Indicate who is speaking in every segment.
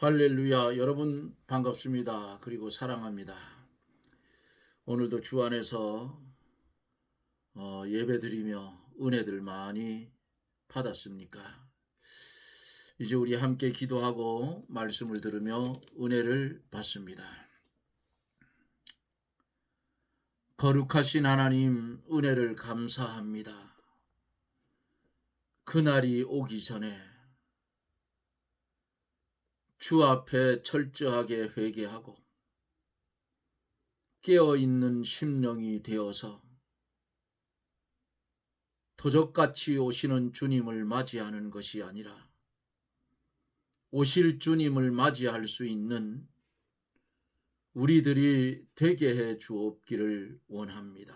Speaker 1: 할렐루야. 여러분 반갑습니다. 그리고 사랑합니다. 오늘도 주 안에서 예배드리며 은혜들 많이 받았습니까? 이제 우리 함께 기도하고 말씀을 들으며 은혜를 받습니다. 거룩하신 하나님, 은혜를 감사합니다. 그날이 오기 전에 주 앞에 철저하게 회개하고 깨어있는 심령이 되어서 도적같이 오시는 주님을 맞이하는 것이 아니라 오실 주님을 맞이할 수 있는 우리들이 되게 해 주옵기를 원합니다.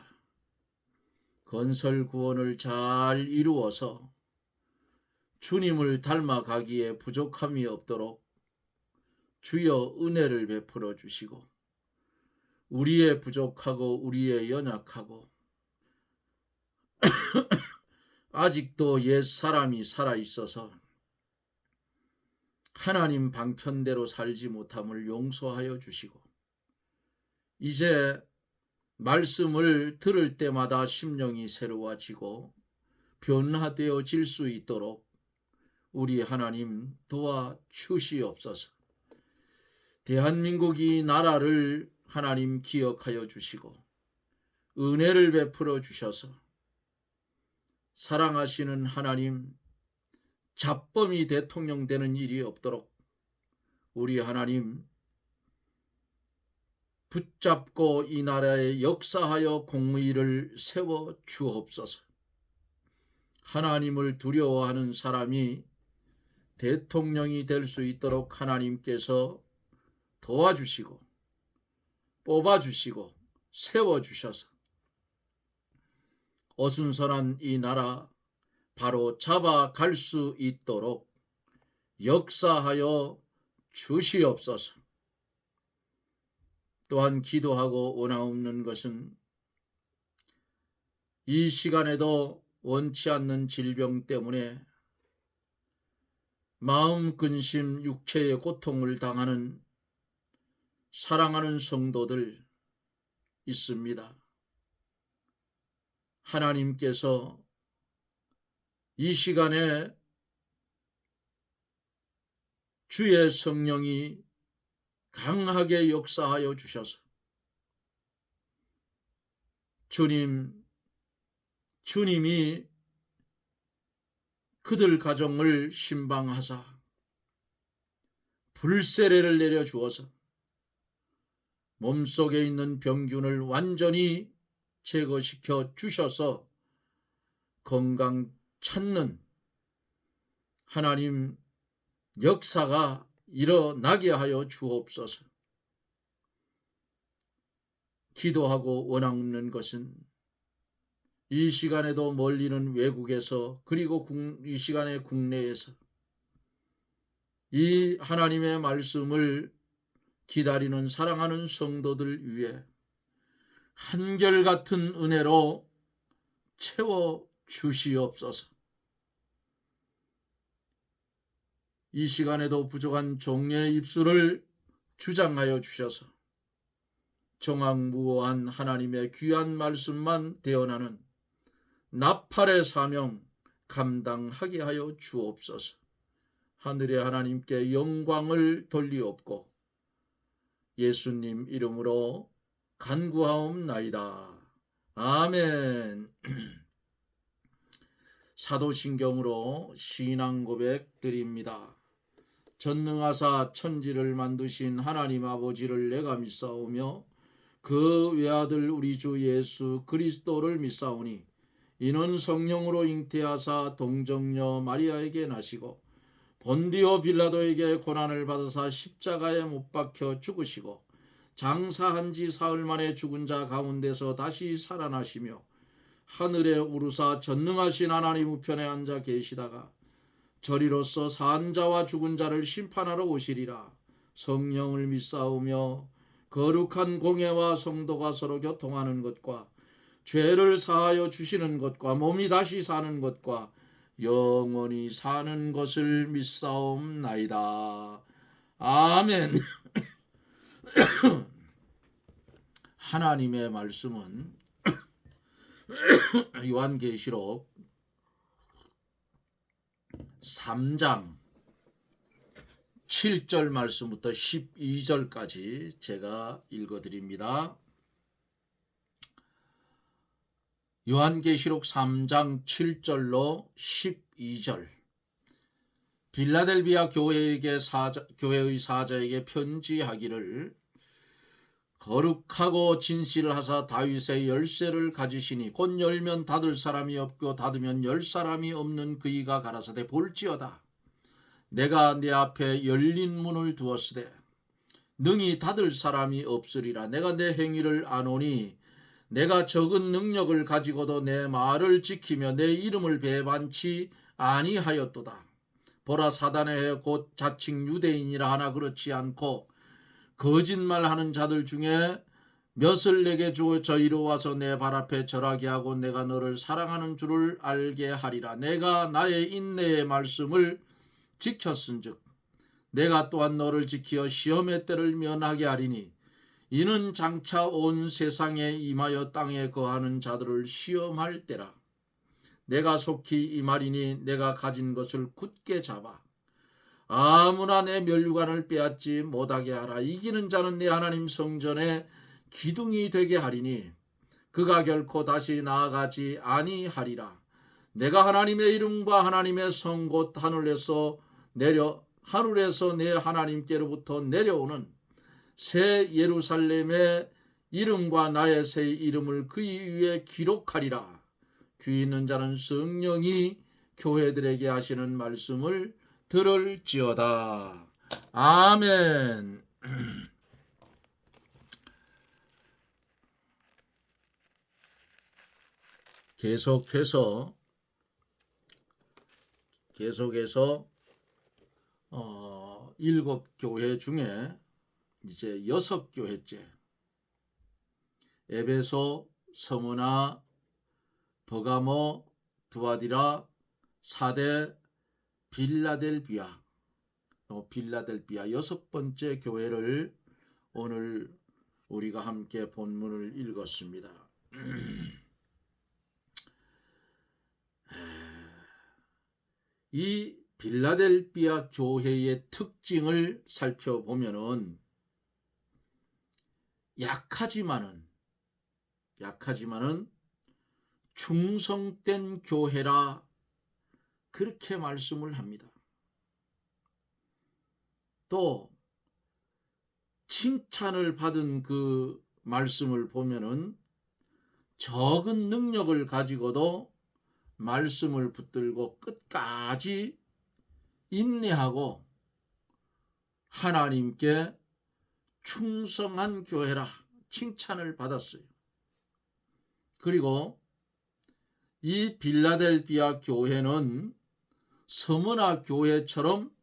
Speaker 1: 건설 구원을 잘 이루어서 주님을 닮아가기에 부족함이 없도록 주여 은혜를 베풀어 주시고, 우리의 부족하고 우리의 연약하고 아직도 옛 사람이 살아있어서 하나님 방편대로 살지 못함을 용서하여 주시고, 이제 말씀을 들을 때마다 심령이 새로워지고 변화되어질 수 있도록 우리 하나님 도와주시옵소서. 대한민국이 나라를 하나님 기억하여 주시고 은혜를 베풀어 주셔서 사랑하시는 하나님, 잡범이 대통령 되는 일이 없도록 우리 하나님 붙잡고 이 나라에 역사하여 공의를 세워 주옵소서. 하나님을 두려워하는 사람이 대통령이 될 수 있도록 하나님께서 도와주시고 뽑아주시고 세워주셔서 어순선한 이 나라 바로 잡아갈 수 있도록 역사하여 주시옵소서. 또한 기도하고 원하옵는 것은 이 시간에도 원치 않는 질병 때문에 마음 근심 육체의 고통을 당하는 사랑하는 성도들 있습니다. 하나님께서 이 시간에 주의 성령이 강하게 역사하여 주셔서 주님이 그들 가정을 신방하사 불세례를 내려 주어서 몸속에 있는 병균을 완전히 제거시켜 주셔서 건강 찾는 하나님 역사가 일어나게 하여 주옵소서. 기도하고 원하는 것은 이 시간에도 멀리는 외국에서 그리고 이 시간에 국내에서 이 하나님의 말씀을 기다리는 사랑하는 성도들 위해 한결같은 은혜로 채워 주시옵소서. 이 시간에도 부족한 종의 입술을 주장하여 주셔서 정확무오한 하나님의 귀한 말씀만 대언하는 나팔의 사명 감당하게 하여 주옵소서. 하늘의 하나님께 영광을 돌리옵고 예수님 이름으로 간구하옵나이다. 아멘. 사도신경으로 신앙 고백 드립니다. 전능하사 천지를 만드신 하나님 아버지를 내가 믿사오며 그 외아들 우리 주 예수 그리스도를 믿사오니 이는 성령으로 잉태하사 동정녀 마리아에게 나시고 본디오 빌라도에게 고난을 받으사 십자가에 못 박혀 죽으시고 장사한 지 사흘 만에 죽은 자 가운데서 다시 살아나시며 하늘에 우르사 전능하신 하나님 우편에 앉아 계시다가 저리로서 산 자와 죽은 자를 심판하러 오시리라. 성령을 믿사오며 거룩한 공예와 성도가 서로 교통하는 것과 죄를 사하여 주시는 것과 몸이 다시 사는 것과 영원히 사는 것을 믿사옵나이다. 아멘. 하나님의 말씀은 요한계시록 3장 7절 말씀부터 12절까지 제가 읽어드립니다. 요한계시록 3장 7절로 12절. 빌라델비아 교회의 사자에게 편지하기를, 거룩하고 진실하사 다윗의 열쇠를 가지시니 곧 열면 닫을 사람이 없고 닫으면 열 사람이 없는 그이가 가라사대, 볼지어다 내가 내 앞에 열린 문을 두었으되 능히 닫을 사람이 없으리라. 내가 내 행위를 아노니 내가 적은 능력을 가지고도 내 말을 지키며 내 이름을 배반치 아니하였도다. 보라, 사단의 해 곧 자칭 유대인이라 하나 그렇지 않고 거짓말하는 자들 중에 몇을 내게 주어 저희로 와서 내 발 앞에 절하게 하고 내가 너를 사랑하는 줄을 알게 하리라. 내가 나의 인내의 말씀을 지켰은즉 내가 또한 너를 지키어 시험의 때를 면하게 하리니, 이는 장차 온 세상에 임하여 땅에 거하는 자들을 시험할 때라. 내가 속히 이 말이니 내가 가진 것을 굳게 잡아 아무나 내 면류관을 빼앗지 못하게 하라. 이기는 자는 내 하나님 성전에 기둥이 되게 하리니 그가 결코 다시 나아가지 아니하리라. 내가 하나님의 이름과 하나님의 성 곧 하늘에서 내 하나님께로부터 내려오는 새 예루살렘의 이름과 나의 새 이름을 그 위에 기록하리라. 귀 있는 자는 성령이 교회들에게 하시는 말씀을 들을지어다. 아멘. 계속해서 일곱 교회 중에 이제 6교회째, 에베소, 서머나, 버가모, 두아디라, 사대, 빌라델비아 6번째 교회를 오늘 우리가 함께 본문을 읽었습니다. 이 빌라델비아 교회의 특징을 살펴보면은 약하지만은 충성된 교회라 그렇게 말씀을 합니다. 또 칭찬을 받은 그 말씀을 보면은 적은 능력을 가지고도 말씀을 붙들고 끝까지 인내하고 하나님께 충성한 교회라 칭찬을 받았어요. 그리고 이 빌라델비아 교회는 서머나 교회처럼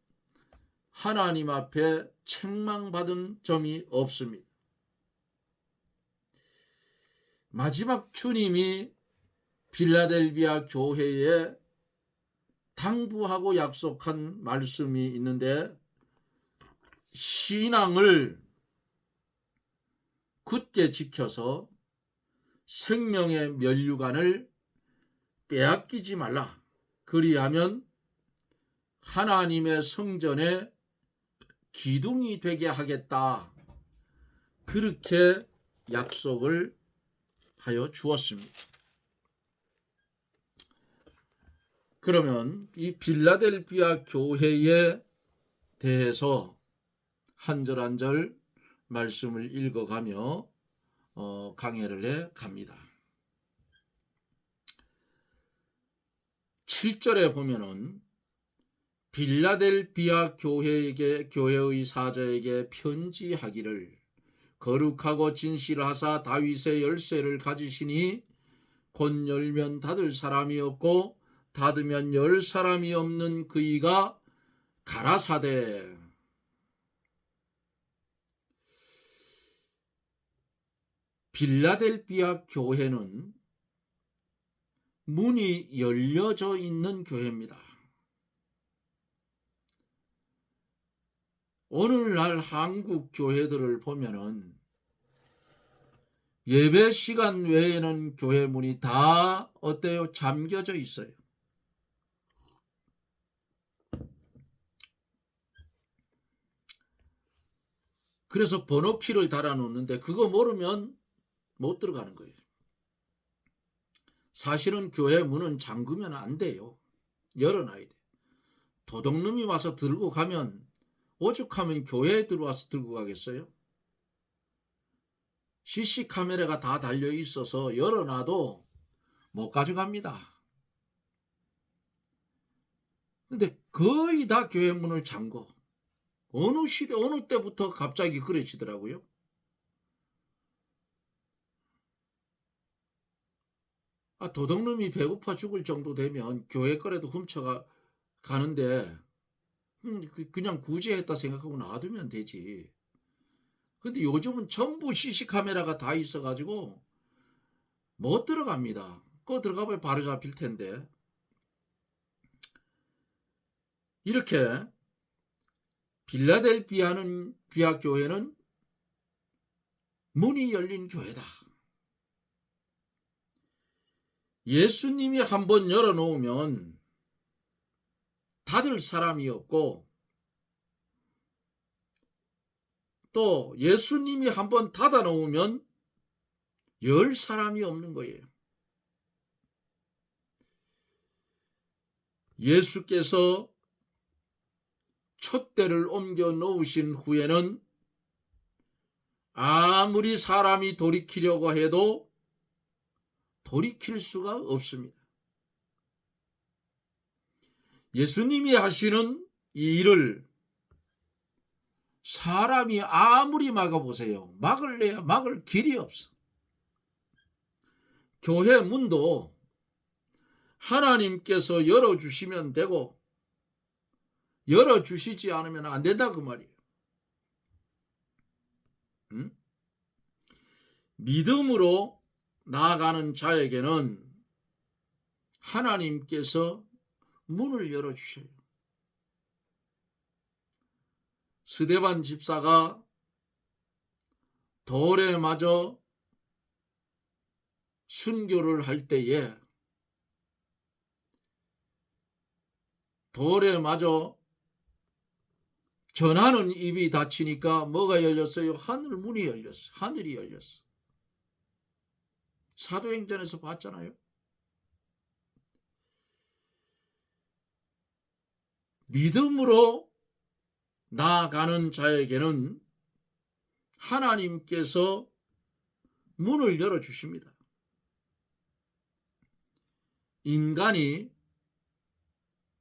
Speaker 1: 하나님 앞에 책망받은 점이 없습니다. 마지막 주님이 빌라델비아 교회에 당부하고 약속한 말씀이 있는데, 신앙을 굳게 지켜서 생명의 면류관을 빼앗기지 말라. 그리하면 하나님의 성전에 기둥이 되게 하겠다. 그렇게 약속을 하여 주었습니다. 그러면 이 빌라델비아 교회에 대해서 한 절 한 절 말씀을 읽어가며 강해를 해 갑니다. 7절에 보면은 빌라델비아 교회의 사자에게 편지하기를, 거룩하고 진실하사 다윗의 열쇠를 가지시니 곧 열면 닫을 사람이 없고 닫으면 열 사람이 없는 그이가 가라사대. 빌라델비아 교회는 문이 열려져 있는 교회입니다. 오늘날 한국 교회들을 보면은 예배 시간 외에는 교회 문이 다 어때요? 잠겨져 있어요. 그래서 번호키를 달아놓는데 그거 모르면 못 들어가는 거예요. 사실은 교회 문은 잠그면 안 돼요. 열어놔야 돼. 도둑놈이 와서 들고 가면 오죽하면 교회에 들어와서 들고 가겠어요? CC 카메라가 다 달려 있어서 열어놔도 못 가져갑니다. 근데 거의 다 교회 문을 잠궈. 어느 시대 어느 때부터 갑자기 그래지더라고요. 도둑놈이 배고파 죽을 정도 되면 교회 거라도 훔쳐가 가는데 그냥 구제했다 생각하고 놔두면 되지. 근데 요즘은 전부 CC 카메라가 다 있어가지고 못 들어갑니다. 그거 들어가면 바로 잡힐 텐데. 이렇게 빌라델비아 교회는 문이 열린 교회다. 예수님이 한번 열어놓으면 닫을 사람이 없고, 또 예수님이 한번 닫아놓으면 열 사람이 없는 거예요. 예수께서 촛대를 옮겨 놓으신 후에는 아무리 사람이 돌이키려고 해도 돌이킬 수가 없습니다. 예수님이 하시는 이 일을 사람이 아무리 막아보세요. 막을래야 막을 길이 없어. 교회 문도 하나님께서 열어주시면 되고 열어주시지 않으면 안 된다 그 말이에요. 응? 믿음으로 나아가는 자에게는 하나님께서 문을 열어주셔요. 스데반 집사가 돌에 맞아 순교를 할 때에 돌에 맞아 전하는 입이 닫히니까 뭐가 열렸어요? 하늘 문이 열렸어. 하늘이 열렸어. 사도행전에서 봤잖아요. 믿음으로 나아가는 자에게는 하나님께서 문을 열어주십니다. 인간이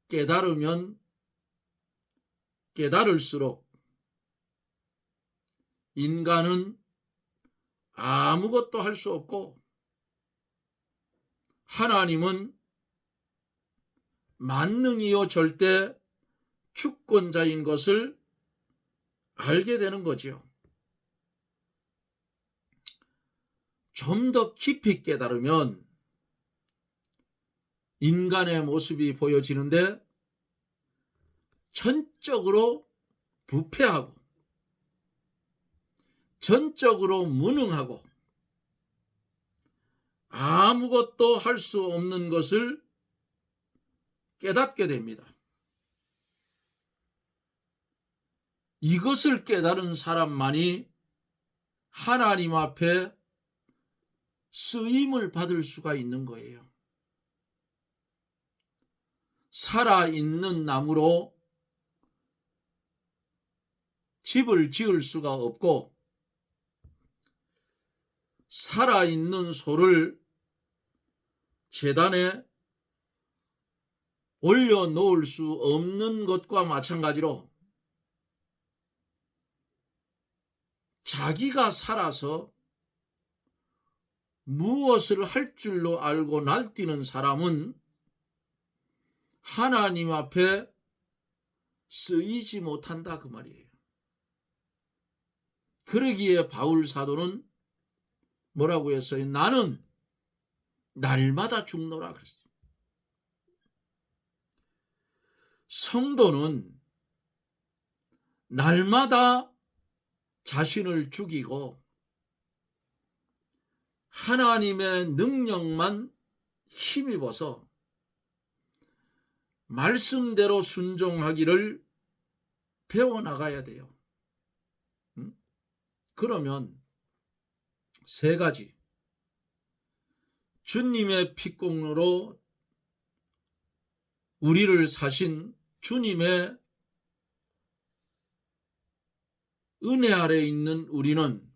Speaker 1: 깨달으면 깨달을수록 인간은 아무것도 할 수 없고 하나님은 만능이요 절대 주권자인 것을 알게 되는 거지요. 좀 더 깊이 깨달으면 인간의 모습이 보여지는데 전적으로 부패하고 전적으로 무능하고 아무것도 할 수 없는 것을 깨닫게 됩니다. 이것을 깨달은 사람만이 하나님 앞에 쓰임을 받을 수가 있는 거예요. 살아있는 나무로 집을 지을 수가 없고 살아있는 소를 제단에 올려놓을 수 없는 것과 마찬가지로 자기가 살아서 무엇을 할 줄로 알고 날뛰는 사람은 하나님 앞에 쓰이지 못한다 그 말이에요. 그러기에 바울 사도는 뭐라고 했어요? 나는 날마다 죽노라 그랬어요. 성도는 날마다 자신을 죽이고 하나님의 능력만 힘입어서 말씀대로 순종하기를 배워나가야 돼요. 그러면 세 가지. 주님의 피공로로 우리를 사신 주님의 은혜 아래 있는 우리는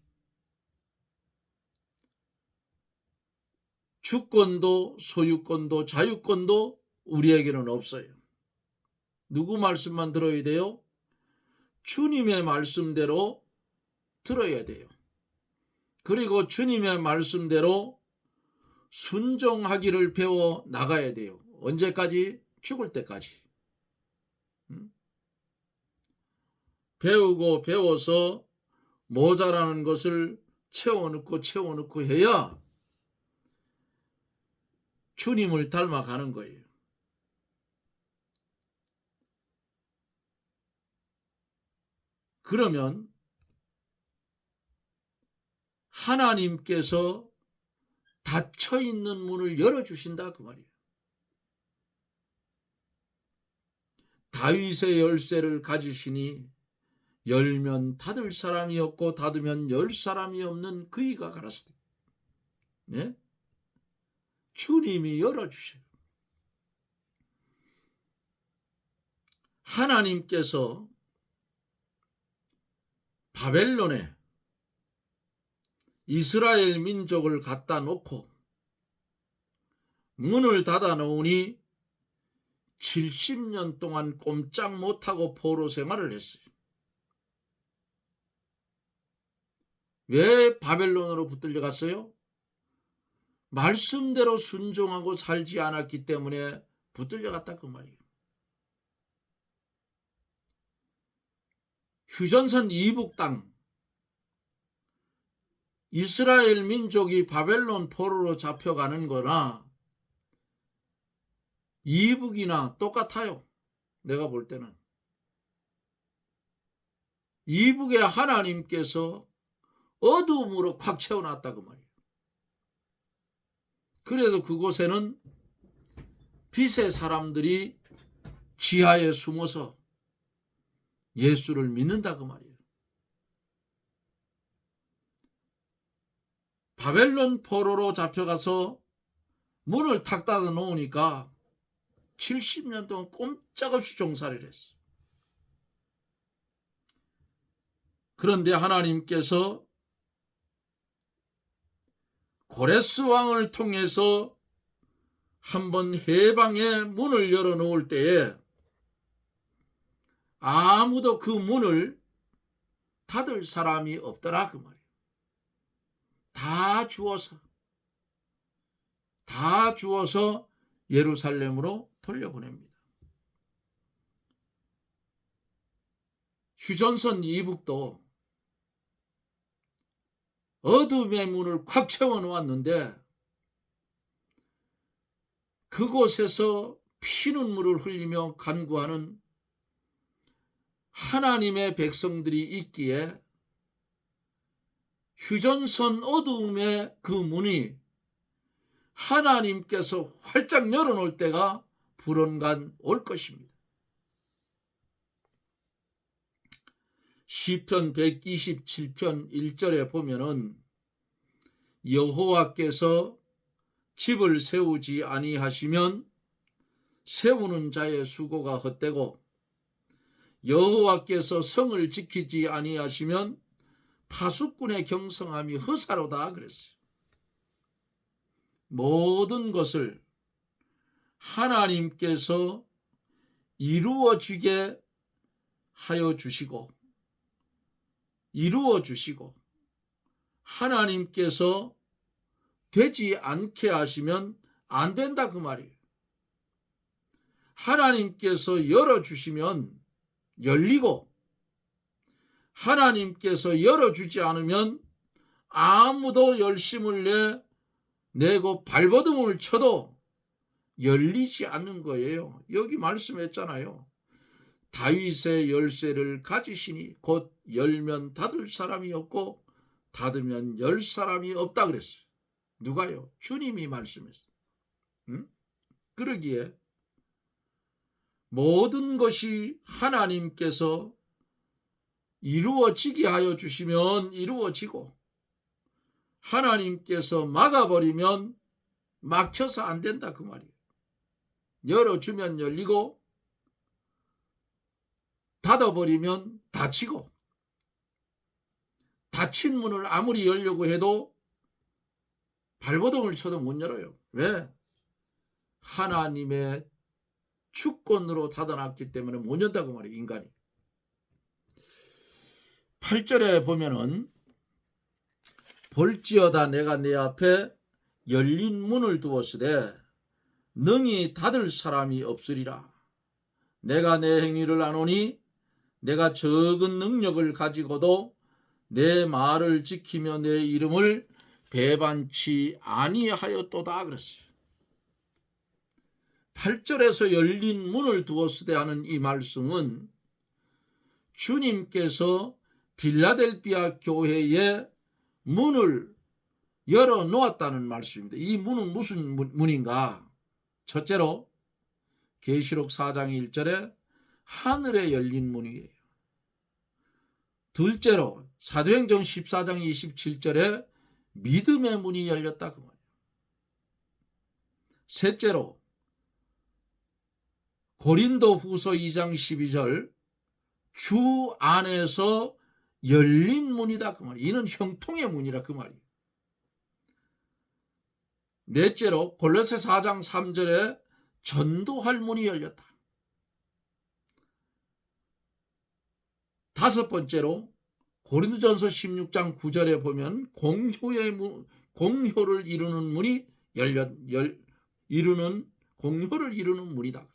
Speaker 1: 주권도 소유권도 자유권도 우리에게는 없어요. 누구 말씀만 들어야 돼요? 주님의 말씀대로 들어야 돼요. 그리고 주님의 말씀대로 순종하기를 배워 나가야 돼요. 언제까지? 죽을 때까지. 배우고 배워서 모자라는 것을 채워넣고 해야 주님을 닮아가는 거예요. 그러면 하나님께서 닫혀있는 문을 열어주신다 그 말이에요. 다윗의 열쇠를 가지시니 열면 닫을 사람이 없고 닫으면 열 사람이 없는 그이가 가라사대. 네? 주님이 열어주셔요. 하나님께서 바벨론에 이스라엘 민족을 갖다 놓고 문을 닫아 놓으니 70년 동안 꼼짝 못하고 포로 생활을 했어요. 왜 바벨론으로 붙들려 갔어요? 말씀대로 순종하고 살지 않았기 때문에 붙들려 갔다 그 말이에요. 휴전선 이북 땅, 이스라엘 민족이 바벨론 포로로 잡혀가는 거나 이북이나 똑같아요. 내가 볼 때는. 이북에 하나님께서 어두움으로 콱 채워놨다 그 말이에요. 그래도 그곳에는 빛의 사람들이 지하에 숨어서 예수를 믿는다 그 말이에요. 바벨론 포로로 잡혀가서 문을 탁 닫아 놓으니까 70년 동안 꼼짝없이 종살이를 했어요. 그런데 하나님께서 고레스 왕을 통해서 한번 해방의 문을 열어놓을 때에 아무도 그 문을 닫을 사람이 없더라 그 말이에요. 다 주어서 예루살렘으로 돌려보냅니다. 휴전선 이북도 어둠의 문을 콱 채워놓았는데 그곳에서 피눈물을 흘리며 간구하는 하나님의 백성들이 있기에 휴전선 어두움의 그 문이 하나님께서 활짝 열어놓을 때가 불언간 올 것입니다. 시편 127편 1절에 보면은 여호와께서 집을 세우지 아니하시면 세우는 자의 수고가 헛되고 여호와께서 성을 지키지 아니하시면 파수꾼의 경성함이 허사로다 그랬어요. 모든 것을 하나님께서 이루어지게 하여 주시고 이루어 주시고 하나님께서 되지 않게 하시면 안 된다 그 말이에요. 하나님께서 열어주시면 열리고 하나님께서 열어주지 않으면 아무도 열심을 내고 발버둥을 쳐도 열리지 않는 거예요. 여기 말씀했잖아요. 다윗의 열쇠를 가지시니 곧 열면 닫을 사람이 없고 닫으면 열 사람이 없다 그랬어요. 누가요? 주님이 말씀했어요. 응? 그러기에 모든 것이 하나님께서 이루어지게 하여 주시면 이루어지고 하나님께서 막아버리면 막혀서 안 된다 그 말이에요. 열어주면 열리고 닫아버리면 닫히고 닫힌 문을 아무리 열려고 해도 발버둥을 쳐도 못 열어요. 왜? 하나님의 주권으로 닫아놨기 때문에 못 연다고 말이에요. 인간이. 8절에 보면은 볼지어다 내가 내 앞에 열린 문을 두었으되 능히 닫을 사람이 없으리라. 내가 내 행위를 아노니 내가 적은 능력을 가지고도 내 말을 지키며 내 이름을 배반치 아니하였도다 그랬어요. 8절에서 열린 문을 두었으되 하는 이 말씀은 주님께서 빌라델비아 교회에 문을 열어놓았다는 말씀입니다. 이 문은 무슨 문인가? 첫째로 계시록 4장 1절에 하늘에 열린 문이에요. 둘째로 사도행전 14장 27절에 믿음의 문이 열렸다 그 말이에요. 셋째로 고린도 후서 2장 12절 주 안에서 열린 문이다 그 말이에요. 이는 형통의 문이라 그 말이에요. 넷째로 골로새 4장 3절에 전도할 문이 열렸다. 다섯 번째로 고린도전서 16장 9절에 보면 공효를 이루는 문이 공효를 이루는 문이다.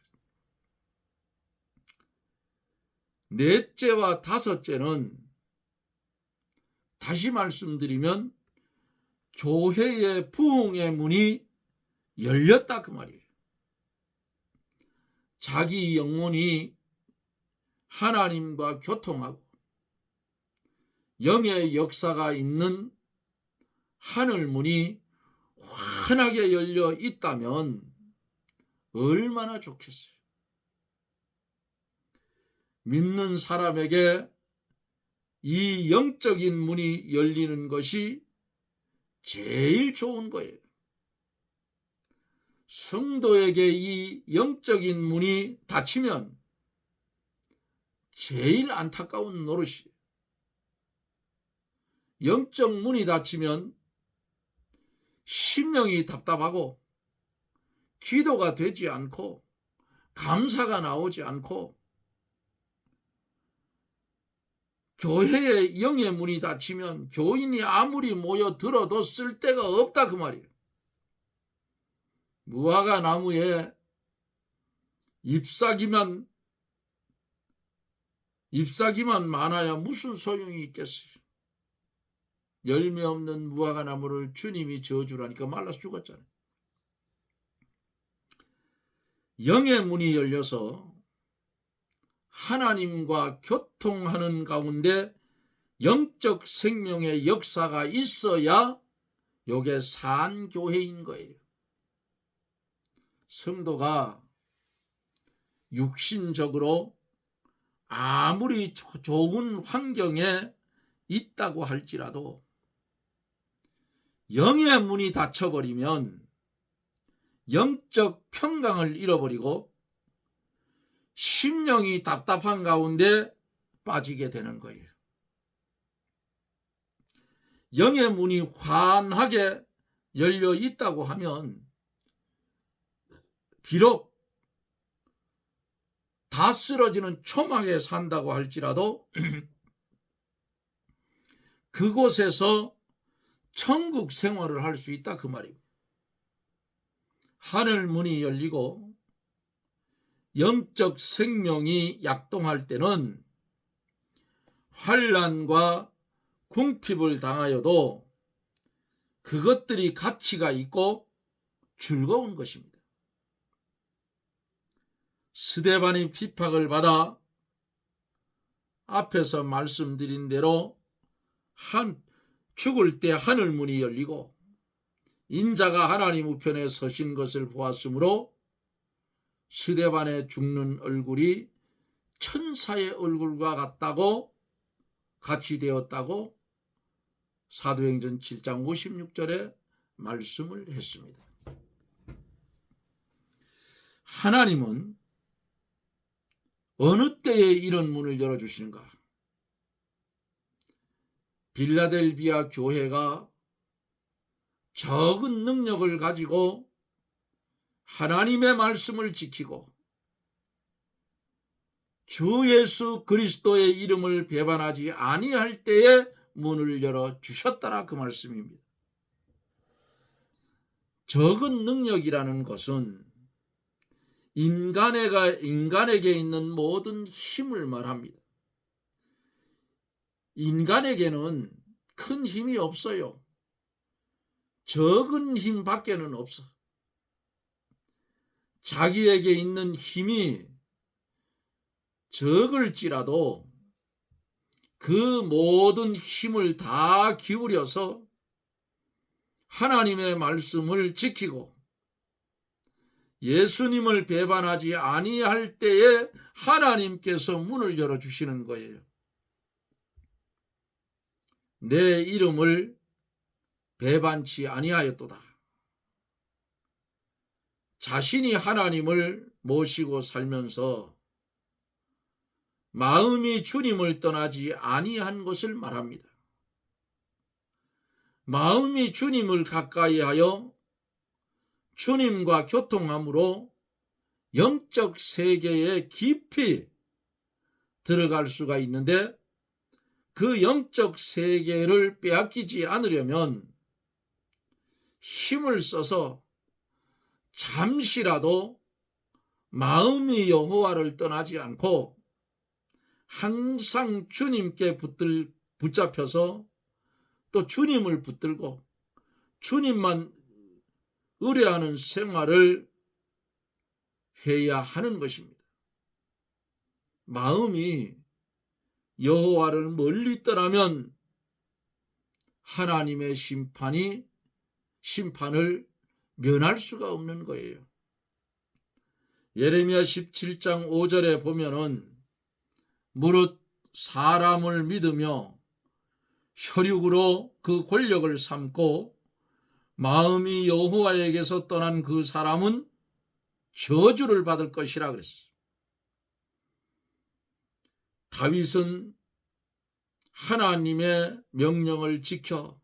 Speaker 1: 넷째와 다섯째는 다시 말씀드리면 교회의 부흥의 문이 열렸다 그 말이에요. 자기 영혼이 하나님과 교통하고 영의 역사가 있는 하늘문이 환하게 열려 있다면 얼마나 좋겠어요. 믿는 사람에게 이 영적인 문이 열리는 것이 제일 좋은 거예요. 성도에게 이 영적인 문이 닫히면 제일 안타까운 노릇이에요. 영적 문이 닫히면 심령이 답답하고 기도가 되지 않고 감사가 나오지 않고 교회의 영의 문이 닫히면 교인이 아무리 모여들어도 쓸데가 없다 그 말이에요. 무화과 나무에 잎사귀만 많아야 무슨 소용이 있겠어요. 열매 없는 무화과 나무를 주님이 저주라니까 말라서 죽었잖아요. 영의 문이 열려서 하나님과 교통하는 가운데 영적 생명의 역사가 있어야 이게 산교회인 거예요. 성도가 육신적으로 아무리 좋은 환경에 있다고 할지라도 영의 문이 닫혀버리면 영적 평강을 잃어버리고 심령이 답답한 가운데 빠지게 되는 거예요. 영의 문이 환하게 열려 있다고 하면 비록 다 쓰러지는 초막에 산다고 할지라도 그곳에서 천국 생활을 할 수 있다 그 말입니다. 하늘 문이 열리고 영적 생명이 약동할 때는 환난과 궁핍을 당하여도 그것들이 가치가 있고 즐거운 것입니다. 스데반이 핍박을 받아 앞에서 말씀드린 대로 죽을 때 하늘 문이 열리고 인자가 하나님 우편에 서신 것을 보았으므로 스데반의 죽는 얼굴이 천사의 얼굴과 같이 되었다고 사도행전 7장 56절에 말씀을 했습니다. 하나님은 어느 때에 이런 문을 열어주시는가? 빌라델비아 교회가 적은 능력을 가지고 하나님의 말씀을 지키고 주 예수 그리스도의 이름을 배반하지 아니할 때에 문을 열어주셨다라 그 말씀입니다. 적은 능력이라는 것은 인간에게 있는 모든 힘을 말합니다. 인간에게는 큰 힘이 없어요. 적은 힘밖에는 없어. 자기에게 있는 힘이 적을지라도 그 모든 힘을 다 기울여서 하나님의 말씀을 지키고 예수님을 배반하지 아니할 때에 하나님께서 문을 열어주시는 거예요. 내 이름을 배반치 아니하였도다. 자신이 하나님을 모시고 살면서 마음이 주님을 떠나지 아니한 것을 말합니다. 마음이 주님을 가까이하여 주님과 교통함으로 영적 세계에 깊이 들어갈 수가 있는데 그 영적 세계를 빼앗기지 않으려면 힘을 써서 잠시라도 마음이 여호와를 떠나지 않고 항상 주님께 붙잡혀서 또 주님을 붙들고 주님만 의뢰하는 생활을 해야 하는 것입니다. 마음이 여호와를 멀리 떠나면 하나님의 심판을 면할 수가 없는 거예요. 예레미야 17장 5절에 보면은 무릇 사람을 믿으며 혈육으로 그 권력을 삼고 마음이 여호와에게서 떠난 그 사람은 저주를 받을 것이라 그랬어요. 다윗은 하나님의 명령을 지켜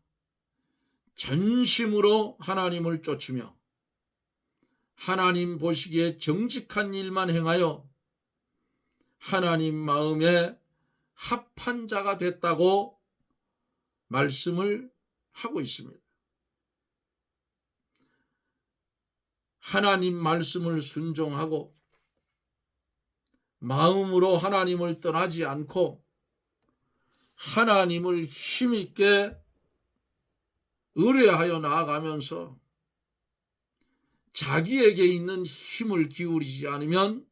Speaker 1: 전심으로 하나님을 쫓으며 하나님 보시기에 정직한 일만 행하여 하나님 마음에 합한 자가 됐다고 말씀을 하고 있습니다. 하나님 말씀을 순종하고 마음으로 하나님을 떠나지 않고 하나님을 힘있게 의뢰하여 나아가면서 자기에게 있는 힘을 기울이지 않으면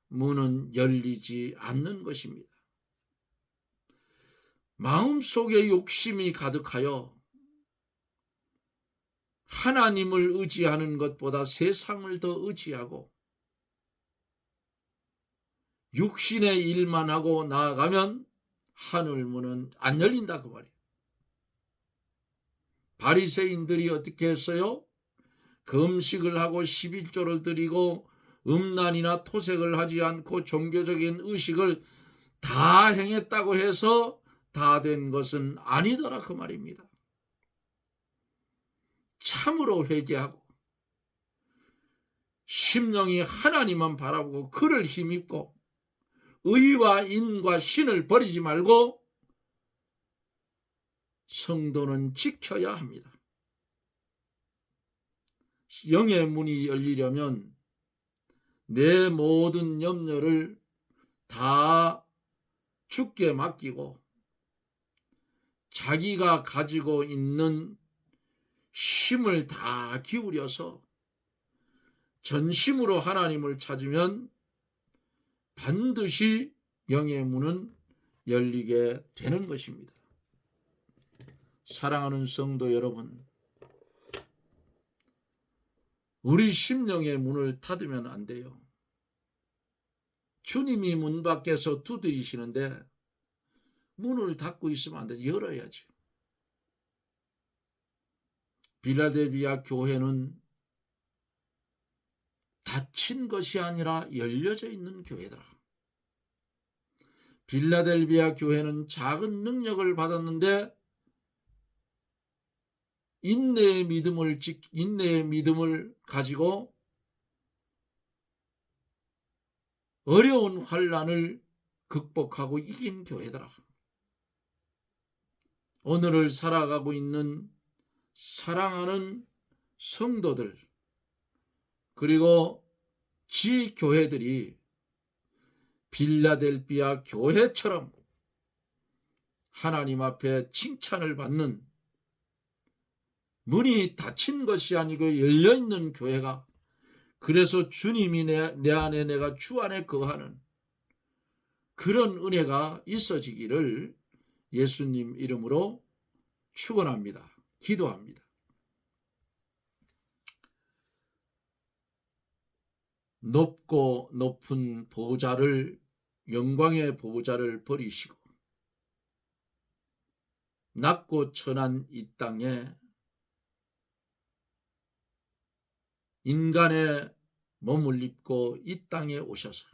Speaker 1: 문은 열리지 않는 것입니다. 마음속에 욕심이 가득하여 하나님을 의지하는 것보다 세상을 더 의지하고 육신의 일만 하고 나아가면 하늘문은 안 열린다 그 말이에요. 바리새인들이 어떻게 했어요? 금식을 하고 11조를 드리고 음란이나 토색을 하지 않고 종교적인 의식을 다 행했다고 해서 다 된 것은 아니더라 그 말입니다. 참으로 회개하고 심령이 하나님만 바라보고 그를 힘입고 의와 인과 신을 버리지 말고 성도는 지켜야 합니다. 영의 문이 열리려면 내 모든 염려를 다 주께 맡기고 자기가 가지고 있는 힘을 다 기울여서 전심으로 하나님을 찾으면 반드시 영의 문은 열리게 되는 것입니다. 사랑하는 성도 여러분, 우리 심령의 문을 닫으면 안 돼요. 주님이 문 밖에서 두드리시는데 문을 닫고 있으면 안 돼. 열어야지. 빌라델비아 교회는 닫힌 것이 아니라 열려져 있는 교회더라. 빌라델비아 교회는 작은 능력을 받았는데 인내의 믿음을 가지고 어려운 환난을 극복하고 이긴 교회더라. 오늘을 살아가고 있는 사랑하는 성도들, 그리고 지교회들이 빌라델비아 교회처럼 하나님 앞에 칭찬을 받는, 문이 닫힌 것이 아니고 열려있는 교회가, 그래서 주님이 내 안에, 내가 주 안에 거하는 그런 은혜가 있어지기를 예수님 이름으로 축원합니다. 기도합니다. 높고 높은 보좌를, 영광의 보좌를 버리시고 낮고 천한 이 땅에 인간의 몸을 입고 이 땅에 오셔서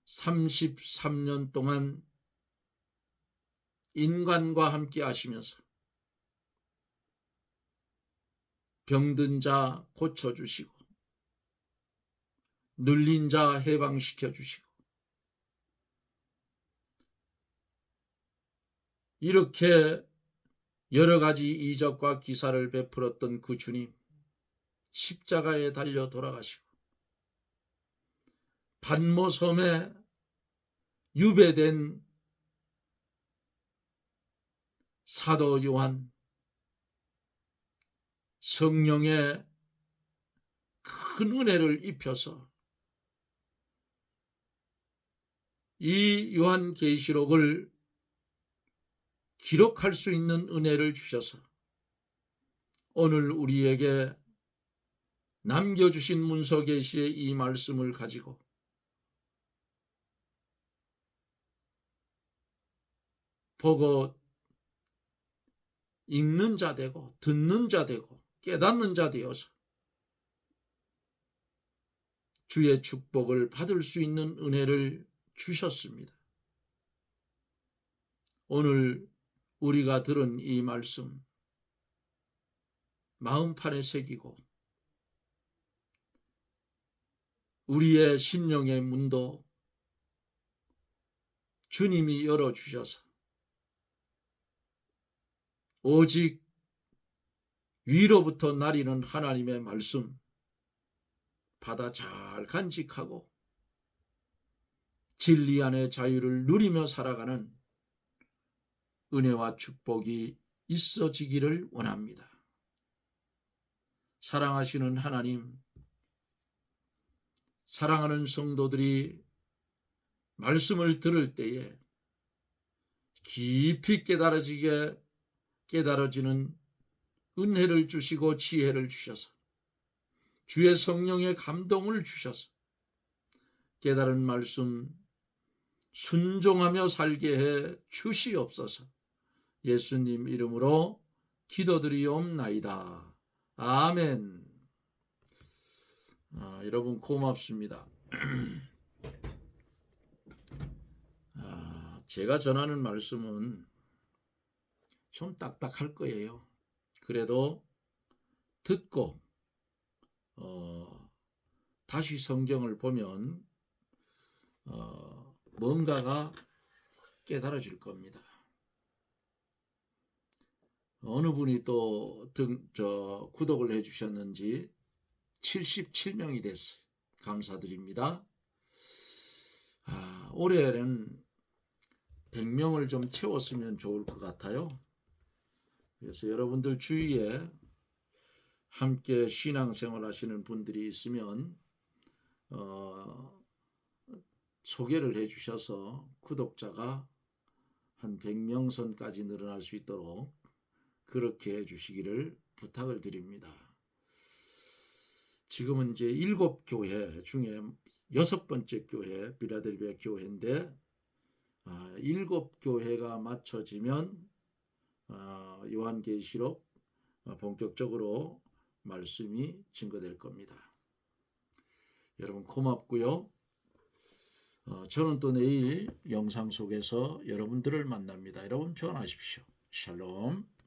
Speaker 1: 33년 동안 인간과 함께 하시면서 병든 자 고쳐주시고 눌린 자 해방시켜 주시고, 이렇게 여러 가지 이적과 기사를 베풀었던 그 주님, 십자가에 달려 돌아가시고 반모섬에 유배된 사도 요한, 성령의 큰 은혜를 입혀서 이 요한계시록을 기록할 수 있는 은혜를 주셔서 오늘 우리에게 남겨주신 문서계시의 이 말씀을 가지고 보고 읽는 자 되고 듣는 자 되고 깨닫는 자 되어서 주의 축복을 받을 수 있는 은혜를 주셨습니다. 오늘 우리가 들은 이 말씀 마음판에 새기고 우리의 심령의 문도 주님이 열어주셔서 오직 위로부터 나리는 하나님의 말씀 받아 잘 간직하고 진리 안의 자유를 누리며 살아가는 은혜와 축복이 있어지기를 원합니다. 사랑하시는 하나님, 사랑하는 성도들이 말씀을 들을 때에 깊이 깨달아지는 은혜를 주시고 지혜를 주셔서 주의 성령의 감동을 주셔서 깨달은 말씀 순종하며 살게 해 주시옵소서. 예수님 이름으로 기도드리옵나이다. 아멘. 여러분 고맙습니다. 제가 전하는 말씀은 좀 딱딱할 거예요. 그래도 듣고 다시 성경을 보면 뭔가가 깨달아질 겁니다. 어느 분이 또 구독을 해주셨는지 77명이 됐어요. 감사드립니다. 올해는 100명을 좀 채웠으면 좋을 것 같아요. 그래서 여러분들 주위에 함께 신앙생활 하시는 분들이 있으면 소개를 해 주셔서 구독자가 한 100명 선까지 늘어날 수 있도록 그렇게 해 주시기를 부탁을 드립니다. 지금은 이제 7교회 중에 6번째 교회 빌라델비아 교회인데 7교회가 맞춰지면 요한계시록 본격적으로 말씀이 증거될 겁니다. 여러분 고맙고요. 저는 또 내일 영상 속에서 여러분들을 만납니다. 여러분 평안하십시오. 샬롬.